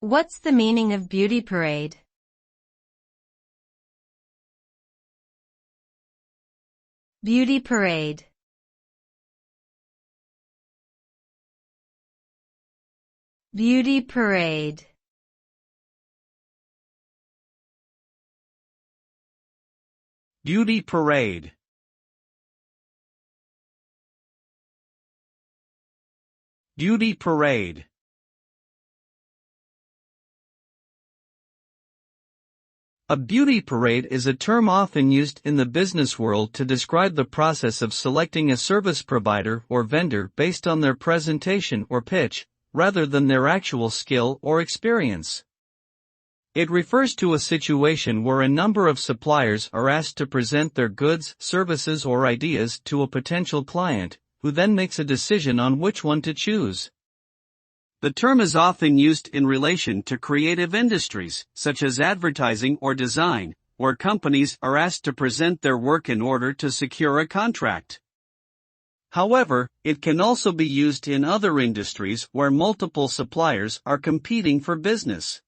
What's the meaning of beauty parade? Beauty parade. Beauty parade. Beauty parade. Beauty parade. A beauty parade is a term often used in the business world to describe the process of selecting a service provider or vendor based on their presentation or pitch, rather than their actual skill or experience. It refers to a situation where a number of suppliers are asked to present their goods, services, or ideas to a potential client, who then makes a decision on which one to choose. The term is often used in relation to creative industries, such as advertising or design, where companies are asked to present their work in order to secure a contract. However, it can also be used in other industries where multiple suppliers are competing for business.